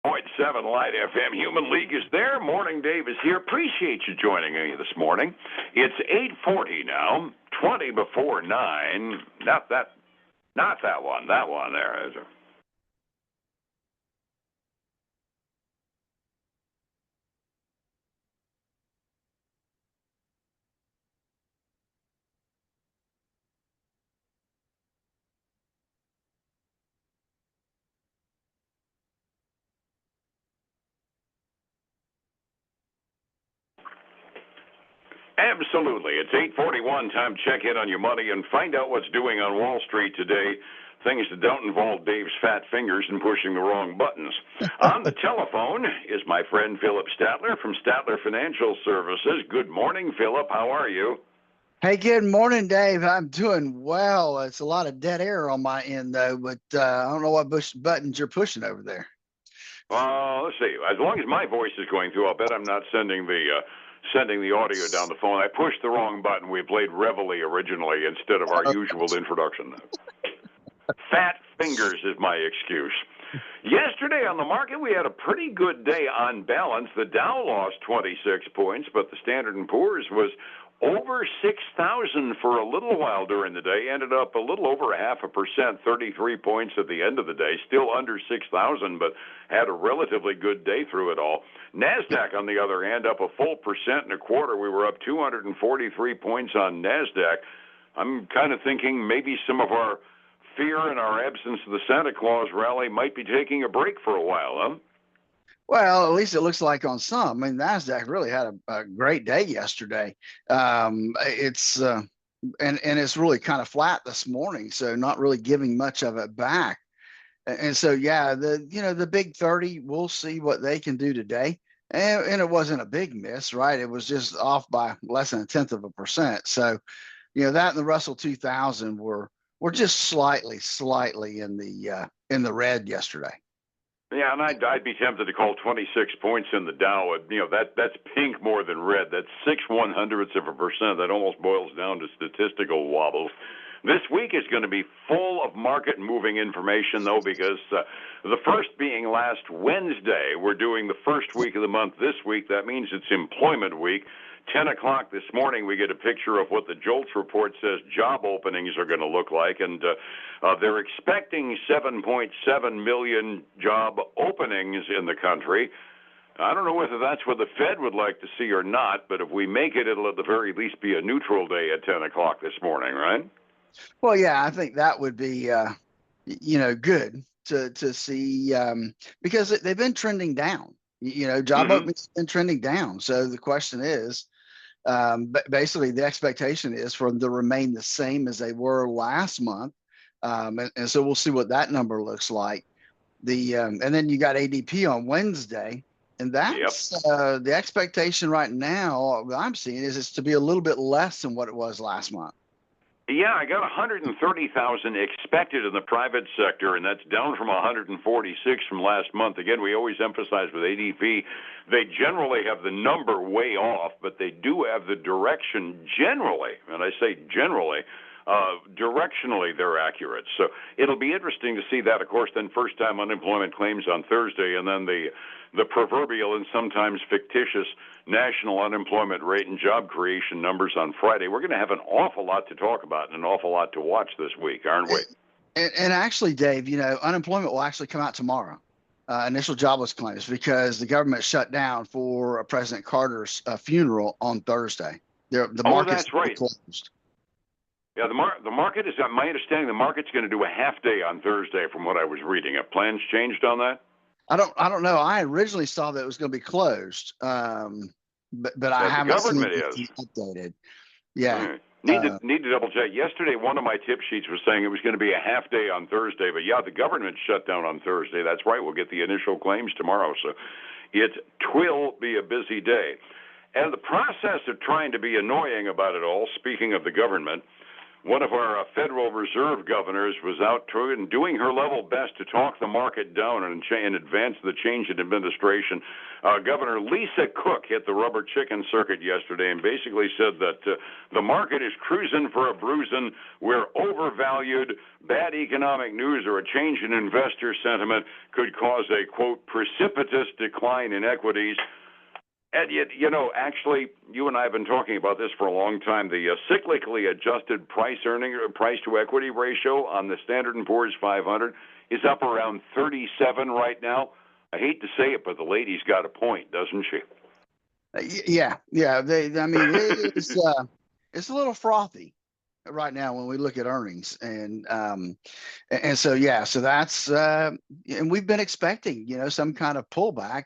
.7 Light FM. Human League is there. Morning Dave is here. Appreciate you joining me this morning. It's 8:40 now, 20 before 9. Not that one. That one there is. Absolutely. It's 8:41. Time to check in on your money and find out what's doing on Wall Street today. Things that don't involve Dave's fat fingers and pushing the wrong buttons. On the telephone is my friend Phillip Statler from Statler Financial Services. Good morning, Phillip. How are you? Hey, good morning, Dave. I'm doing well. It's a lot of dead air on my end, though, but I don't know what buttons you're pushing over there. Let's see. As long as my voice is going through, I'll bet I'm not sending the audio down the phone. I pushed the wrong button. We played Reveille originally instead of our usual introduction. Fat fingers is my excuse. Yesterday on the market, we had a pretty good day on balance. The Dow lost 26 points, but the Standard & Poor's was over 6,000 for a little while during the day, ended up a little over 0.5%, 33 points at the end of the day, still under 6,000, but had a relatively good day through it all. NASDAQ, on the other hand, up a full 1.25%. We were up 243 points on NASDAQ. I'm kind of thinking maybe some of our fear and our absence of the Santa Claus rally might be taking a break for a while, huh? Well, at least it looks like on some. I mean, NASDAQ really had a great day yesterday. It's and it's really kind of flat this morning, so not really giving much of it back. And so, yeah, the big 30, we'll see what they can do today. And it wasn't a big miss, right? It was just off by less than 0.1%. So, that and the Russell 2000 were just slightly in the red yesterday. Yeah, and I'd be tempted to call 26 points in the Dow. That's pink more than red. That's 0.06%. That almost boils down to statistical wobbles. This week is going to be full of market-moving information, though, because the first being last Wednesday, we're doing the first week of the month this week. That means it's employment week. 10 o'clock this morning, we get a picture of what the JOLTS report says job openings are going to look like, and they're expecting 7.7 million job openings in the country. I don't know whether that's what the Fed would like to see or not, but if we make it, it'll at the very least be a neutral day at 10 o'clock this morning, right? Well, yeah, I think that would be, good to see because they've been trending down. Job openings have been trending down. So the question is, basically, the expectation is for them to remain the same as they were last month, and so we'll see what that number looks like. And then you got ADP on Wednesday, and that's the expectation right now. What I'm seeing is it's to be a little bit less than what it was last month. Yeah, I got 130,000 expected in the private sector, and that's down from 146 from last month. Again, we always emphasize with ADP, they generally have the number way off, but they do have the direction generally, and I say generally, directionally they're accurate. So it'll be interesting to see that. Of course, then first-time unemployment claims on Thursday, and then the proverbial and sometimes fictitious national unemployment rate and job creation numbers on Friday. We're going to have an awful lot to talk about and an awful lot to watch this week, aren't we? And actually, Dave, unemployment will actually come out tomorrow. Initial jobless claims, because the government shut down for President Carter's funeral on Thursday. The market's that's right. Closed. Yeah, the market is, my understanding, the market's going to do a half day on Thursday from what I was reading. Have plans changed on that? I don't know. I originally saw that it was going to be closed, but I haven't seen it updated. Yeah. Need to double check. Yesterday, one of my tip sheets was saying it was going to be a half day on Thursday, but yeah, the government shut down on Thursday. That's right. We'll get the initial claims tomorrow, so it will be a busy day. And the process of trying to be annoying about it all, speaking of the government, one of our Federal Reserve governors was out and doing her level best to talk the market down and advance the change in administration. Governor Lisa Cook hit the rubber chicken circuit yesterday and basically said that the market is cruising for a bruising. We're overvalued. Bad economic news or a change in investor sentiment could cause a, quote, precipitous decline in equities. And yet, actually, you and I have been talking about this for a long time. The cyclically adjusted price to equity ratio on the Standard & Poor's 500 is up around 37 right now. I hate to say it, but the lady's got a point, doesn't she? Yeah. It's a little frothy right now when we look at earnings, and so that's and we've been expecting some kind of pullback,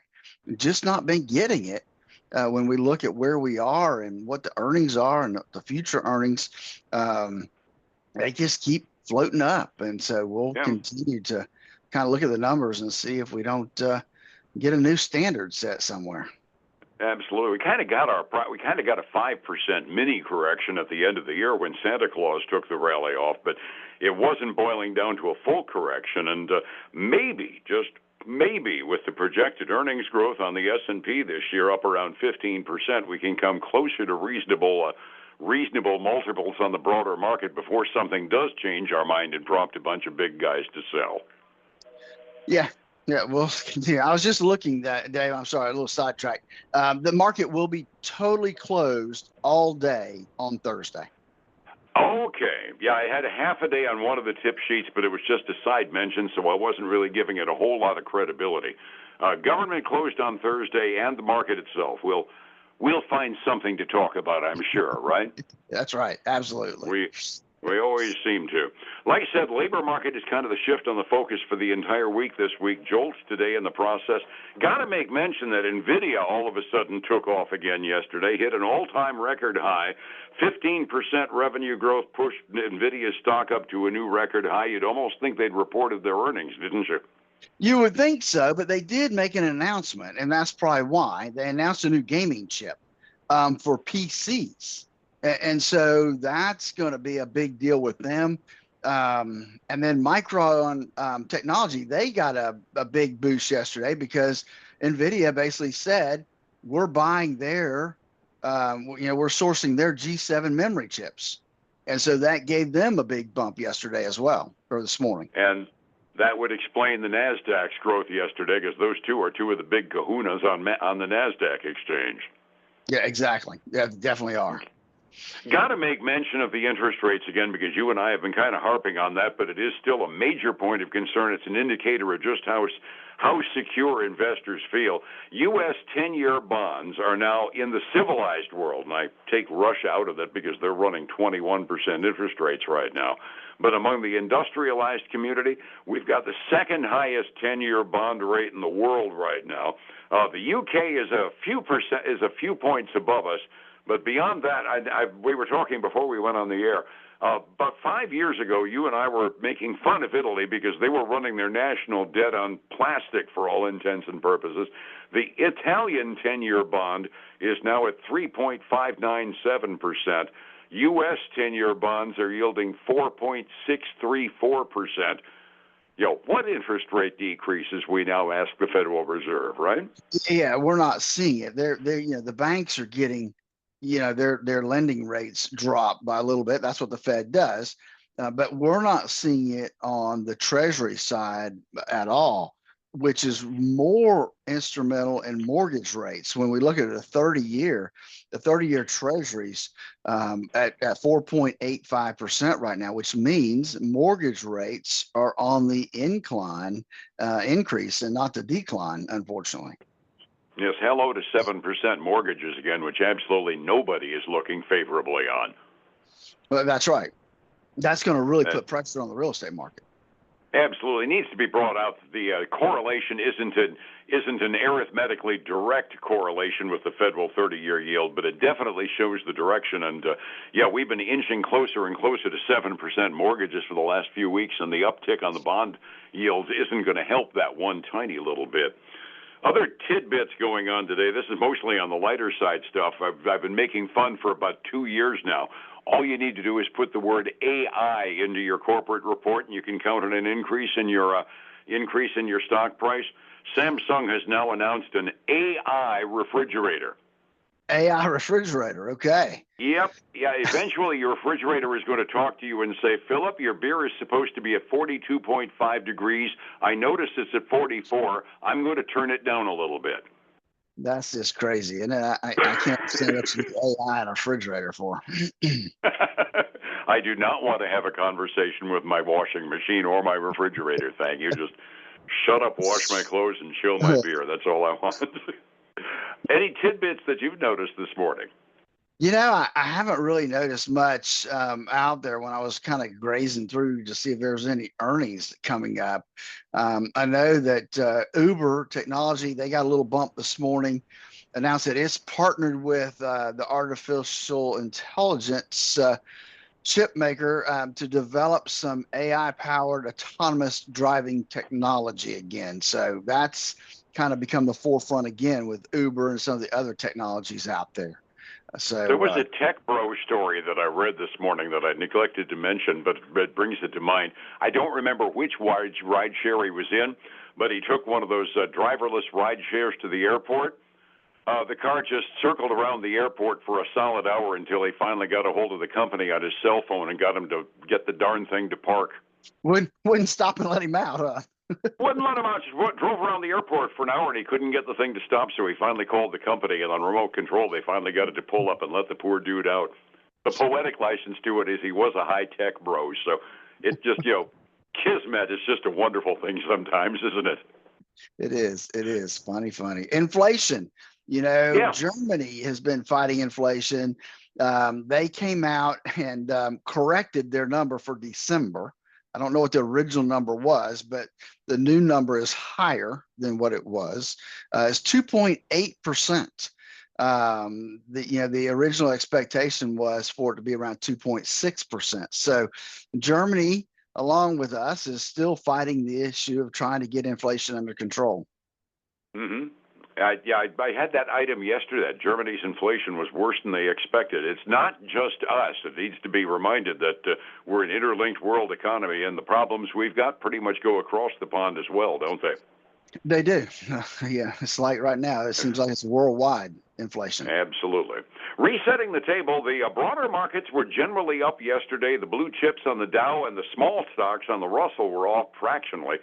just not been getting it. When we look at where we are and what the earnings are and the future earnings, they just keep floating up. And so we'll continue to kind of look at the numbers and see if we don't get a new standard set somewhere. Absolutely. We kind of got a 5% mini correction at the end of the year when Santa Claus took the rally off, but it wasn't boiling down to a full correction. And maybe, just maybe, with the projected earnings growth on the S&P this year up around 15%, we can come closer to reasonable multiples on the broader market before something does change our mind and prompt a bunch of big guys to sell. Yeah, we'll continue. I was just looking that, Dave, I'm sorry, a little sidetrack. The market will be totally closed all day on Thursday. Okay. Yeah, I had a half a day on one of the tip sheets, but it was just a side mention, so I wasn't really giving it a whole lot of credibility. Government closed on Thursday, and the market itself. We'll find something to talk about, I'm sure, right? That's right. Absolutely. We always seem to. Like I said, labor market is kind of the shift on the focus for the entire week this week. Jolts today in the process. Got to make mention that NVIDIA all of a sudden took off again yesterday, hit an all-time record high. 15% revenue growth pushed NVIDIA's stock up to a new record high. You'd almost think they'd reported their earnings, didn't you? You would think so, but they did make an announcement, and that's probably why. They announced a new gaming chip for PCs. And so that's going to be a big deal with them. And then Micron Technology, they got a big boost yesterday because NVIDIA basically said, we're buying their, we're sourcing their G7 memory chips. And so that gave them a big bump yesterday as well, or this morning. And that would explain the NASDAQ's growth yesterday, because those two are two of the big kahunas on the NASDAQ exchange. Yeah, exactly. Yeah, definitely are. Got to make mention of the interest rates again, because you and I have been kind of harping on that, but it is still a major point of concern. It's an indicator of just how secure investors feel. U.S. 10-year bonds are now in the civilized world, and I take Russia out of it because they're running 21% interest rates right now. But among the industrialized community, we've got the second highest 10-year bond rate in the world right now. The U.K. is a few points above us. But beyond that, we were talking before we went on the air. About 5 years ago, you and I were making fun of Italy because they were running their national debt on plastic for all intents and purposes. The Italian 10-year bond is now at 3.597%. U.S. 10-year bonds are yielding 4.634%. What interest rate decreases we now ask the Federal Reserve, right? Yeah, we're not seeing it. They're the banks are getting their lending rates drop by a little bit. That's what the Fed does. But we're not seeing it on the Treasury side at all, which is more instrumental in mortgage rates. When we look at the 30-year Treasuries at 4.85% right now, which means mortgage rates are on the increase and not the decline, unfortunately. Yes, hello to 7% mortgages again, which absolutely nobody is looking favorably on. Well, that's right. That's going to really put pressure on the real estate market. Absolutely. It needs to be brought out that the correlation isn't an arithmetically direct correlation with the federal 30-year yield, but it definitely shows the direction. And, we've been inching closer and closer to 7% mortgages for the last few weeks, and the uptick on the bond yields isn't going to help that one tiny little bit. Other tidbits going on today. This is mostly on the lighter side stuff. I've been making fun for about 2 years now. All you need to do is put the word AI into your corporate report, and you can count on an increase in your stock price. Samsung has now announced an AI refrigerator. AI refrigerator. Okay. Yep. Yeah. Eventually, your refrigerator is going to talk to you and say, Philip, your beer is supposed to be at 42.5 degrees. I noticed it's at 44. I'm going to turn it down a little bit. That's just crazy. And I can't understand what you need AI in a refrigerator for. I do not want to have a conversation with my washing machine or my refrigerator. Thank you. Just shut up, wash my clothes, and chill my beer. That's all I want. Any tidbits that you've noticed this morning? I haven't really noticed much out there when I was kind of grazing through to see if there was any earnings coming up. I know that Uber technology, they got a little bump this morning, announced that it's partnered with the artificial intelligence chip maker to develop some AI-powered autonomous driving technology again. So that's kind of become the forefront again with Uber and some of the other technologies out there. So there was a Tech Bro story that I read this morning that I neglected to mention, but it brings it to mind. I don't remember which ride share he was in, but he took one of those driverless ride shares to the airport. The car just circled around the airport for a solid hour until he finally got a hold of the company on his cell phone and got him to get the darn thing to park. Wouldn't stop and let him out, huh? Wouldn't let him out. Just drove around the airport for an hour, and he couldn't get the thing to stop, so he finally called the company, and on remote control, they finally got it to pull up and let the poor dude out. The poetic license to it is he was a high-tech bro, so it just, kismet is just a wonderful thing sometimes, isn't it? It is. It is. Funny. Inflation. Germany has been fighting inflation. They came out and corrected their number for December. I don't know what the original number was, but the new number is higher than what it was. It's 2.8%. The original expectation was for it to be around 2.6%. So Germany, along with us, is still fighting the issue of trying to get inflation under control. Mm-hmm. I had that item yesterday that Germany's inflation was worse than they expected. It's not just us. It needs to be reminded that we're an interlinked world economy, and the problems we've got pretty much go across the pond as well, don't they? They do. Yeah, it's like right now, it seems like it's worldwide inflation. Absolutely. Resetting the table, the broader markets were generally up yesterday. The blue chips on the Dow and the small stocks on the Russell were off fractionally.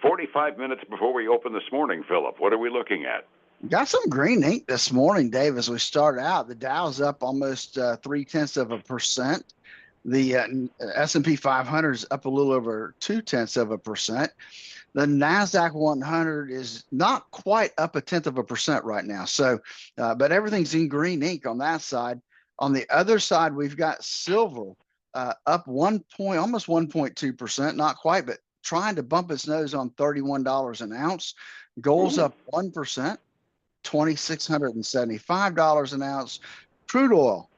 45 minutes before we open this morning, Philip, what are we looking at? Got some green ink this morning, Dave, as we start out. The Dow's up almost 0.3%. The S&P 500 is up a little over 0.2%. The NASDAQ 100 is not quite up 0.1% right now. So, but everything's in green ink on that side. On the other side, we've got silver up almost 1.2%, not quite, but trying to bump its nose on $31 an ounce. Gold's up 1%, $2,675 an ounce. Crude oil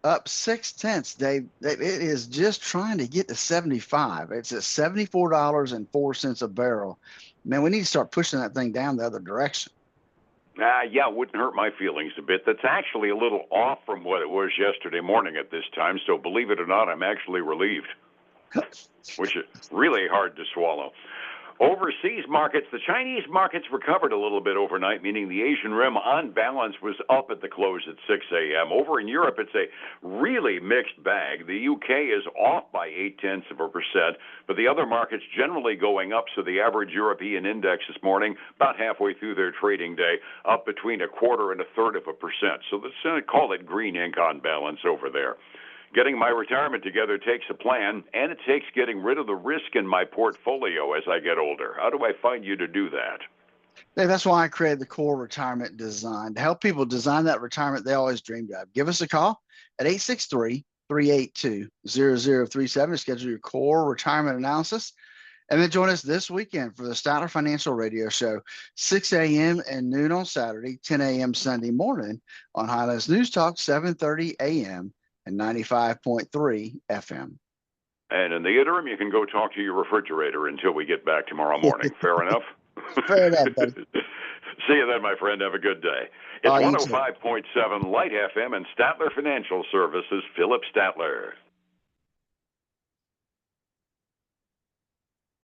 up 0.6, Dave. It is just trying to get to 75. It's at $74.04 a barrel. Man, we need to start pushing that thing down the other direction. Yeah, it wouldn't hurt my feelings a bit. That's actually a little off from what it was yesterday morning at this time. So believe it or not, I'm actually relieved, which is really hard to swallow. Overseas markets, the Chinese markets recovered a little bit overnight, meaning the Asian Rim on balance was up at the close at 6 a.m. Over in Europe, it's a really mixed bag. The UK is off by 0.8%, but the other markets generally going up. So the average European index this morning, about halfway through their trading day, up between 0.25% and 0.33%. So let's call it green ink on balance over there. Getting my retirement together takes a plan, and it takes getting rid of the risk in my portfolio as I get older. How do I find you to do that? Hey, that's why I created the Core Retirement Design, to help people design that retirement they always dreamed of. Give us a call at 863-382-0037 to schedule your core retirement analysis. And then join us this weekend for the Statler Financial Radio Show, 6 a.m. and noon on Saturday, 10 a.m. Sunday morning on Highlands News Talk, 7:30 a.m. and 95.3 FM. And in the interim, you can go talk to your refrigerator until we get back tomorrow morning. Fair enough? Fair enough, buddy. See you then, my friend. Have a good day. It's You too. 105.7 Light FM and Statler Financial Services, Phillip Statler.